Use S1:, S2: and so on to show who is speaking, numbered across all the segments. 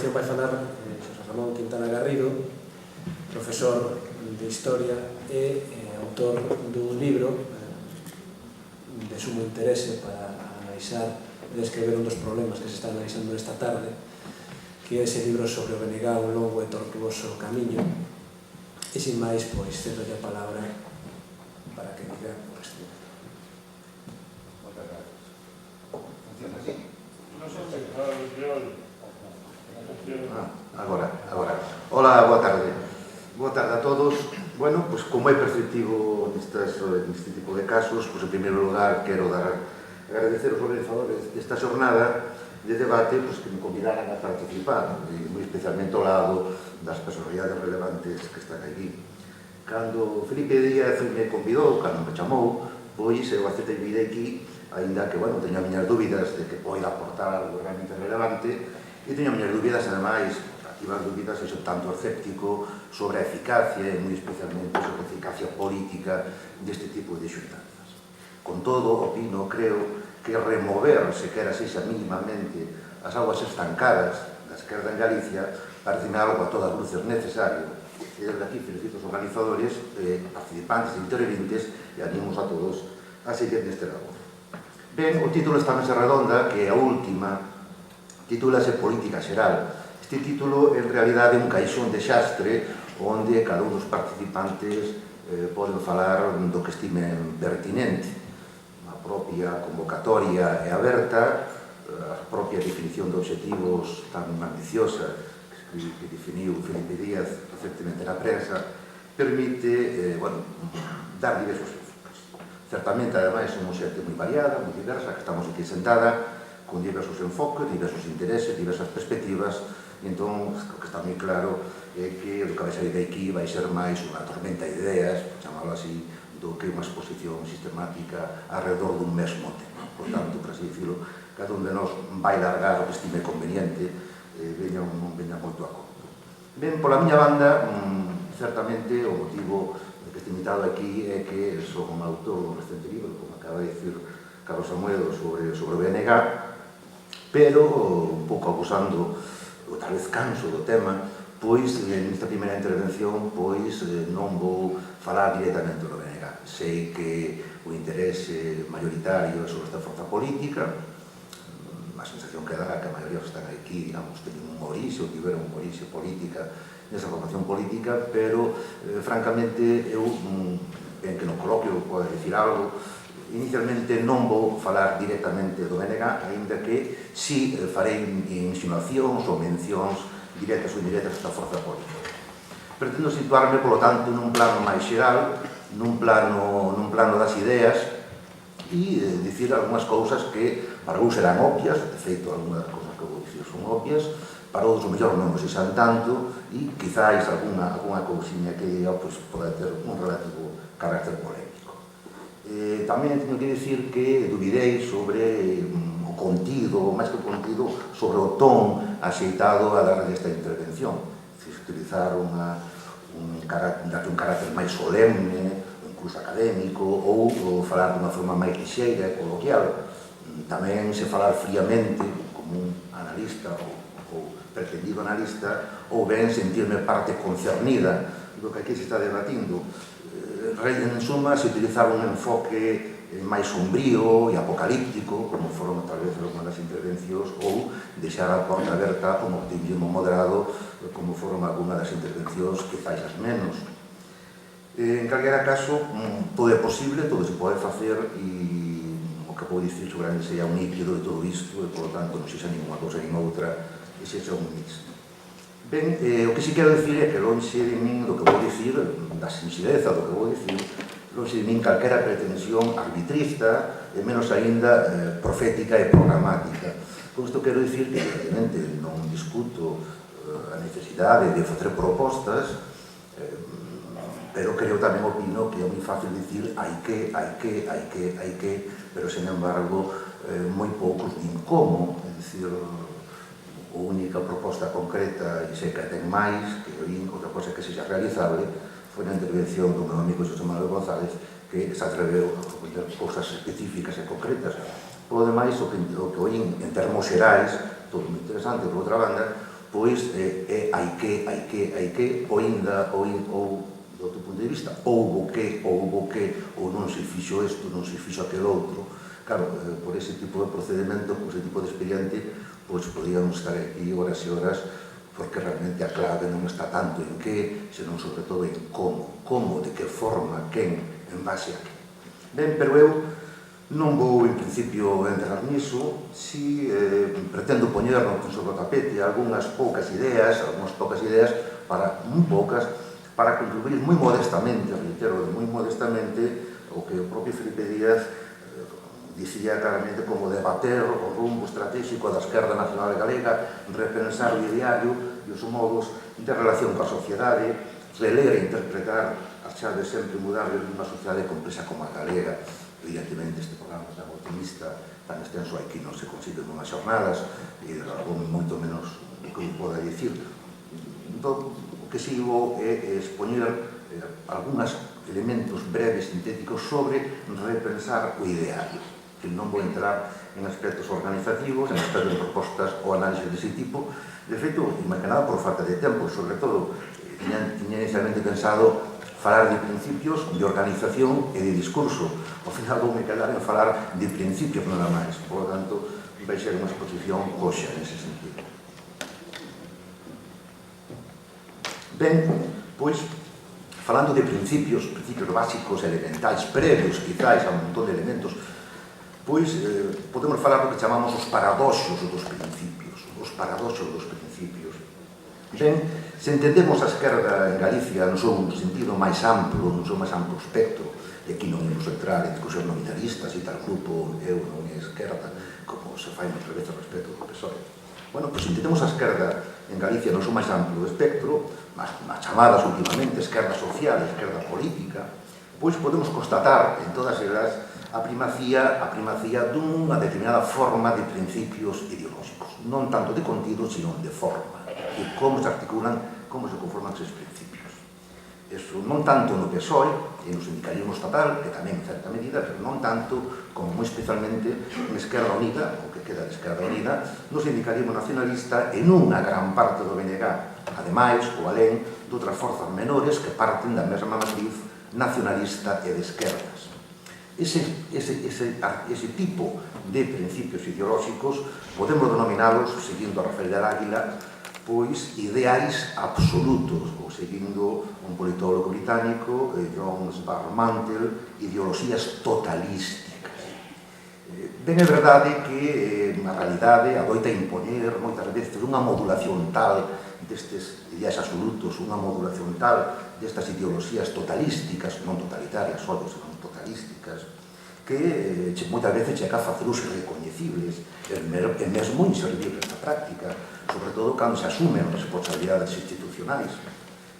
S1: continuación vai falar Xosé Ramón Quintana Garrido, profesor de Historia e autor dun libro de sumo interese para analizar e descrever un dos problemas que se está analizando esta tarde, que é ese libro sobre o BNG, un longo e tortuoso camiño. E sin máis, pois, cedo a palabra para que diga o resto.
S2: Moitas gracias. Funciona así?
S3: Non sei se
S2: Agora. Hola, boa tarde. Boa tarde a todos. Bueno, pois como é perceptivo neste tipo de casos, pois en primeiro lugar quero agradecer aos organizadores desta xornada de debate que me convidaran a participar, e moi especialmente ao lado das personalidades relevantes que están aquí. Cando Felipe Díaz me convidou, cando me chamou, pois eu aceptei vir aquí, aínda que, bueno, teño as miñas dúbidas de que poida aportar algo realmente relevante, e teño as miñas dúbidas, ademais, activas dúbidas, e tanto escéptico sobre a eficacia, e moi especialmente sobre a eficacia política deste tipo de xuntanzas. Con todo, opino, creo, que remover, sequera sexa mínimamente, as augas estancadas da esquerda en Galicia parece-me algo a todas luces necesario. E desde aquí felicito os organizadores, participantes e intervenientes, e animos a todos a seguir neste labor. Ben, o título desta mesa redonda, que é a última, titúlase Política Xeral. Este título, en realidade, é un caixón de xastre onde cada un dos participantes poden falar do que estimen pertinente. A propia convocatoria é aberta, a propia definición de obxectivos tan ambiciosa que definiu Felipe Díaz recentemente na prensa permite dar diversos enfoques. Certamente, ademais, somos xente moi variada, moi diversa, que estamos aquí sentada con diversos enfoques, diversos intereses, diversas perspectivas, e entón, o que está moi claro é que o que vai sair de aquí vai ser máis unha tormenta de ideas, por chamarlo así, do que unha exposición sistemática alrededor dun mesmo tema. Por tanto, por así dicilo, cada un de nós vai largar o que estime conveniente, veña moito a conto. Ben, pola miña banda, certamente, o motivo de que este invitado aquí é que son un autor dun recente libro, como acaba de dicir Carlos Amuedo, sobre o BNG, pero, un pouco abusando, ou tal vez canso do tema, pois, nesta primeira intervención, pois, non vou falar directamente do BNG. Sei que o interese mayoritario é sobre esta forza política, a sensación que dá que a maioría que están aquí, digamos, teñen un orixe ou tiveron un orixe política nesa formación política, pero, francamente, eu, ben que no coloquio pode dicir algo, inicialmente non vou falar directamente do BNG, ainda que si farei insinuacións ou mencións directas ou indirectas desta forza política. Pretendo situarme, polo tanto, nun plano máis xeral, nun plano das ideas, e dicir algunhas cousas que para uns serán obvias, de feito, algunhas das cousas que vou dicir son obvias, para outros o mellor non o sexan tanto, e quizáis algunha cousiña que diga pode ter un relativo carácter polémico. Tamén teño que dicir que dubidei sobre o contido, máis que o contido, sobre o ton axeitado a dar desta intervención. Se utilizar un carácter máis solemne, incluso académico, ou falar dunha forma máis lixeira e coloquial. Tamén se falar fríamente, como un analista ou pretendido analista, ou ben sentirme parte concernida do que aquí se está debatindo. En suma, se utilizar un enfoque máis sombrío e apocalíptico, como foron tal vez algunhas das intervencións, ou deixar a porta aberta como optimismo moderado, como foron algunhas das intervencións que fais as menos. En calquera caso, todo é posible, todo se pode facer, e o que vou dicir seguramente sería un líquido de todo isto, e, por lo tanto, non sexa ninguna cousa nin outra, e sexa un mix. Ben, o que si quero dicir é que lonxe de min do que vou dicir, da sinxeleza do que vou dicir, lonxe de min calquera pretensión arbitrista e menos aínda profética e programática. Con isto quero dicir que, evidentemente, non discuto a necesidade de facer propostas, pero creo tamén opino que é moi fácil dicir hai que, pero, sen embargo, moi poucos din como, é dicir, a única proposta concreta, e sei que ten máis, que oín outra cosa que sexa realizable, foi na intervención do meu amigo Xosé Manuel González, que se atreveu a proponer cousas específicas e concretas. Por lo demais, o que oín en termos xerais, todo moi interesante, por outra banda, pois hai que, ou do outro punto de vista, houbo que, ou non se fixo isto, non se fixo aquel outro. Claro, por ese tipo de procedimento, por ese tipo de expediente, pois podíamos estar aquí horas e horas, porque realmente a clave non está tanto en que, senón sobre todo en como, de que forma, quen, en base a que. Ben, pero eu non vou, en principio, entrar niso, si pretendo poñer sobre o tapete algunhas poucas ideas, para contribuir moi modestamente, reitero, moi modestamente, o que o propio Felipe Díaz dicía claramente como debater o rumbo estratégico da esquerda nacional galega, repensar o ideario e os modos de relación coa sociedade, reler e interpretar as chaves sempre mudables dunha sociedade complexa como a galega. Evidentemente, este programa tan optimista, tan extenso, aquí non se consigue en unhas jornadas, e algo moito menos do que eu poda dicir. Entón, o que sigo é expoñer algúns elementos breves, sintéticos, sobre repensar o ideario. Que non vou entrar en aspectos organizativos, en aspectos de propostas ou análisis dese tipo. De feito, e máis que nada por falta de tempo, sobre todo, tiña inicialmente pensado falar de principios, de organización e de discurso. Ao final voume quedar en falar de principios nada máis. Por lo tanto, vai ser unha exposición coxa nese sentido. Ben, pois, falando de principios básicos, elementais, previos, quizáis, a un montón de elementos, pois podemos falar do que chamamos os paradoxos dos principios. Os paradoxos dos principios. Ben, se entendemos a esquerda en Galicia no seu sentido máis amplo, no seu máis amplo espectro, e aquí non imos entrar en discusión nominalistas e tal grupo, eu non é esquerda, como se fai outra vez ao respecto do PSOE. Bueno, pois entendemos a esquerda en Galicia no seu máis amplo espectro, as chamadas últimamente esquerda social e esquerda política, pois podemos constatar en todas elas a primacía dunha determinada forma de principios ideolóxicos, non tanto de contido, sino de forma, e como se articulan, como se conforman esos principios. Eso non tanto no PSOE e no sindicalismo estatal, que tamén en certa medida, pero non tanto como moi especialmente na Esquerda Unida, o que queda de Esquerda Unida, no sindicalismo nacionalista e nunha gran parte do BNG, ademais, ou alén, de outras forzas menores que parten da mesma matriz nacionalista e de esquerdas. Ese tipo de principios ideolóxicos podemos denominalos, seguindo a Rafael de Águila, pois ideais absolutos, ou seguindo un politólogo británico, John Sbarmantel, ideoloxías totalísticas. Ben, é verdade que na realidade adoita impoñer moitas veces unha modulación tal destes ideais absolutos, unha modulación tal destas ideoloxías totalísticas, non totalitarias, só, senón totalísticas, que moitas veces chega a facelos irrecoñecibles e mesmo inservibles na práctica, sobre todo cando se asumen responsabilidades institucionais.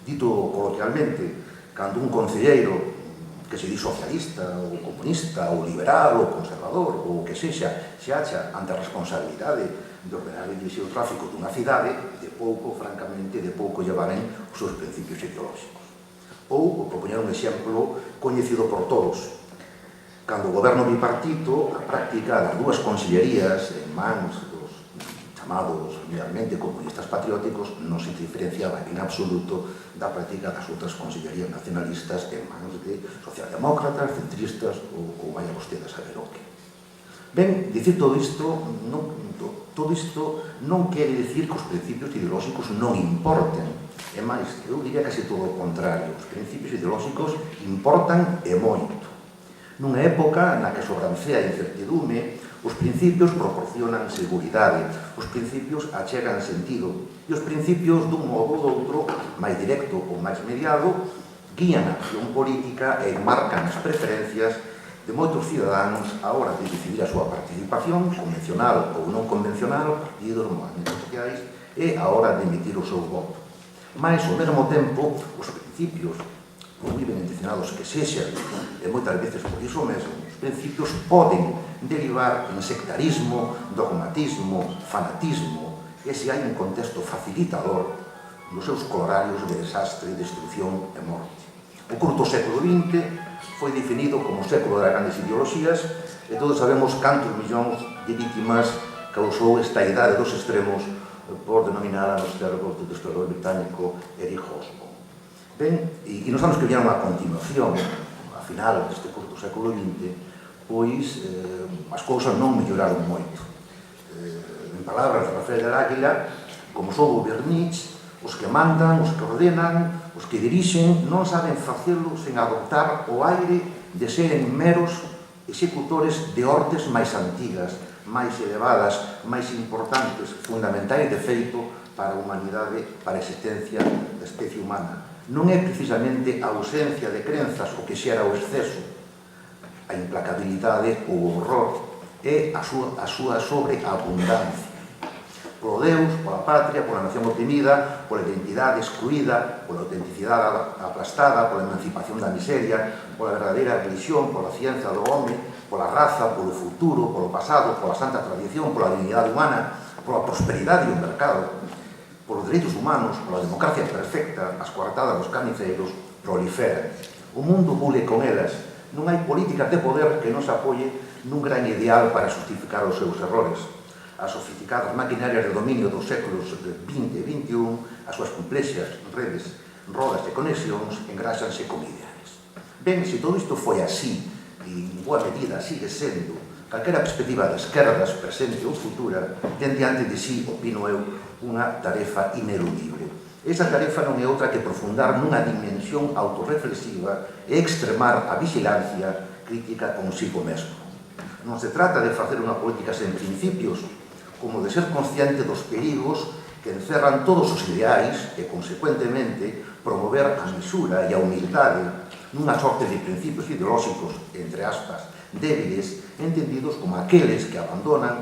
S2: Dito coloquialmente, cando un concelleiro que se di socialista, ou comunista, ou liberal, ou conservador, ou o que sexa, se acha ante a responsabilidade de ordenar e dirixir o tráfico dunha cidade, de pouco, francamente, de pouco llevaren os seus principios ideolóxicos. Ou, por poñer un exemplo coñecido por todos, cando o goberno bipartito, a práctica das dúas consellerías en mans dos chamados realmente comunistas patrióticos non se diferenciaba en absoluto da práctica das outras consellerías nacionalistas en mans de socialdemócratas, centristas ou vaya vostede a saber o que. Ben, dicir todo isto non quere dicir que os principios ideolóxicos non importen. É máis, eu diría casi todo o contrario. Os principios ideolóxicos importan e moito. Nunha época na que sobrancea a incertidume, os principios proporcionan seguridade, os principios achegan sentido, e os principios, dun modo ou doutro, máis directo ou máis mediado, guían a acción política e marcan as preferencias de moitos ciudadanos a hora de decidir a súa participación, convencional ou non convencional, partidos, movimentos sociais, e a hora de emitir o seu voto. Mais, ao mesmo tempo, os principios, por moi ben intencionados que sexan, e moitas veces por iso mesmo, os principios poden derivar en sectarismo, dogmatismo, fanatismo, e se hai un contexto facilitador nos seus colorarios de desastre, destrucción e morte. O curto século XX foi definido como o século das grandes ideoloxías e todos sabemos cantos millóns de vítimas causou esta idade dos extremos por denominar a nos teólogos do historiador británico Eric Hobsbawm. Ben, e nos anos que vieron a continuación, a final deste curto século XX, pois as cousas non melloraron moito. En palabras de Rafael del Águila, como soubo ver Nietzsche, os que mandan, os que ordenan, os que dirixen, non saben facelo sen adoptar o aire de seren meros executores de ordes máis antigas, máis elevadas, máis importantes, fundamentais de feito para a humanidade, para a existencia da especie humana. Non é precisamente a ausencia de crenzas o que xera o exceso, a implacabilidade ou o horror, é a súa sobreabundancia. Polo Deus, pola patria, pola nación oprimida, pola identidade excluída, pola autenticidade aplastada, pola emancipación da miseria, pola verdadeira religión, pola ciencia do home, pola raza, polo futuro, polo pasado, pola santa tradición, pola dignidade humana, pola prosperidade e o mercado, polos dereitos humanos, pola democracia perfecta, as coartadas dos carniceiros proliferan. O mundo bule con elas. Non hai políticas de poder que non se apoie nun gran ideal para justificar os seus errores. As sofisticadas maquinarias de dominio dos séculos XX e XXI, as súas complexas redes, rodas e conexións, engráxanse como ideales. Ben, se todo isto foi así, e en boa medida sigue sendo, calquera perspectiva de esquerdas, presente ou futura, ten diante de sí, opino eu, unha tarefa ineludible. Esa tarefa non é outra que profundar nunha dimensión autorreflexiva e extremar a vigilancia crítica consigo mesmo. Non se trata de facer unha política sen principios, como de ser consciente dos perigos que encerran todos os ideais e, consecuentemente, promover a mesura e a humildade nunha sorte de principios ideolóxicos, entre aspas, débiles, entendidos como aqueles que abandonan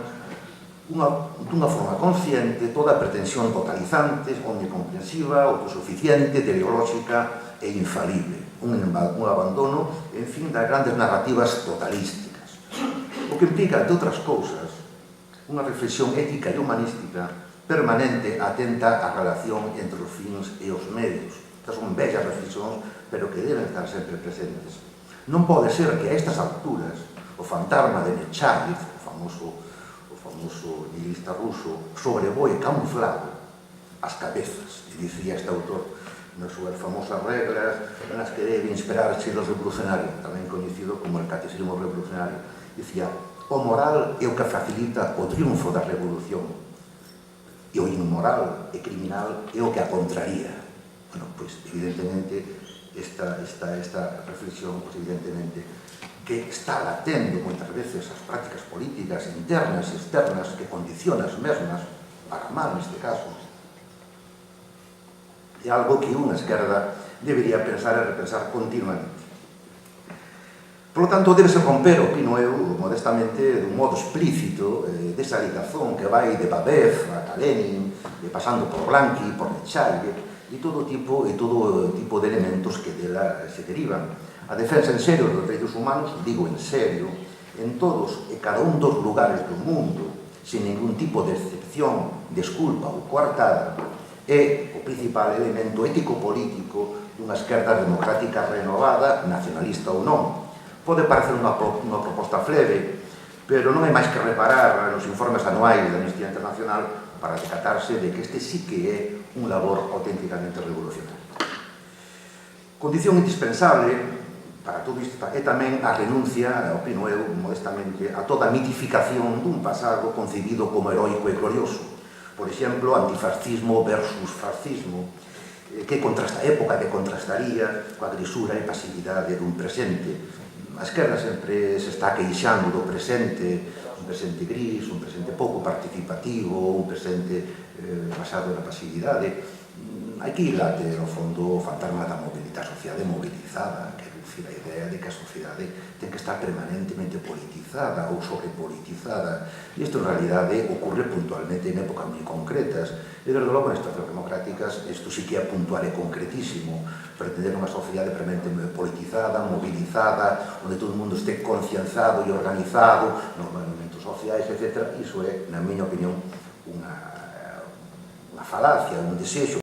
S2: dunha forma consciente toda a pretensión totalizante, omnicomprensiva, autosuficiente, teleolóxica e infalible. Un abandono, en fin, das grandes narrativas totalísticas. O que implica, entre outras cousas, unha reflexión ética e humanística permanente atenta á relación entre os fins e os medios. Estas son bellas reflexións, pero que deben estar sempre presentes. Non pode ser que a estas alturas o fantasma de Nechayev, o famoso nihilista ruso, sobrevoe camuflado as cabezas, e dicía este autor nas súas famosas reglas nas que debe inspirarse o revolucionario, tamén coñecido como el catecismo revolucionario. Dicía: o moral é o que facilita o triunfo da revolución e o inmoral e criminal é o que a contraría. Bueno, pois, evidentemente, esta reflexión, pois, evidentemente, que está latendo moitas veces as prácticas políticas internas e externas que condicionan as mesmas, para mal neste caso, é algo que unha esquerda debería pensar e repensar continuamente. Por lo tanto, debese romper, opino eu, modestamente, dun modo explícito, desa ligazón que vai de Babev a Lenin, pasando por Blanqui, por Nechayev, e todo tipo de elementos que dela se derivan. A defensa en serio dos dereitos humanos, digo en serio, en todos e cada un dos lugares do mundo, sin ningún tipo de excepción, desculpa ou coartada, é o principal elemento ético-político dunha esquerda democrática renovada, nacionalista ou non. Pode parecer unha proposta fleve, pero non hai máis que reparar nos informes anuais da Amnistía Internacional para decatarse de que este sí que é un labor auténticamente revolucionario. Condición indispensable para todo isto é tamén a renuncia, opino eu, modestamente, a toda mitificación dun pasado concebido como heroico e glorioso. Por exemplo, antifascismo versus fascismo, que contrasta época, que contrastaría coa grisura e pasividade dun presente. A esquerda sempre se está queixando do presente, un presente gris, un presente pouco participativo, un presente basado na pasividade. Aquí late, no fondo, o fantasma da sociedade mobilizada, que é dicir, a idea de que a sociedade ten que estar permanentemente politizada ou sobrepolitizada. E isto, en realidade, ocurre puntualmente en épocas moi concretas. E, desde logo, en estas democráticas, isto sí que é puntual e concretísimo. Pretender unha sociedade permanentemente politizada, mobilizada, onde todo o mundo este concienciado e organizado nos movimentos sociais, etc. Iso é, na miña opinión, unha falacia, un desexo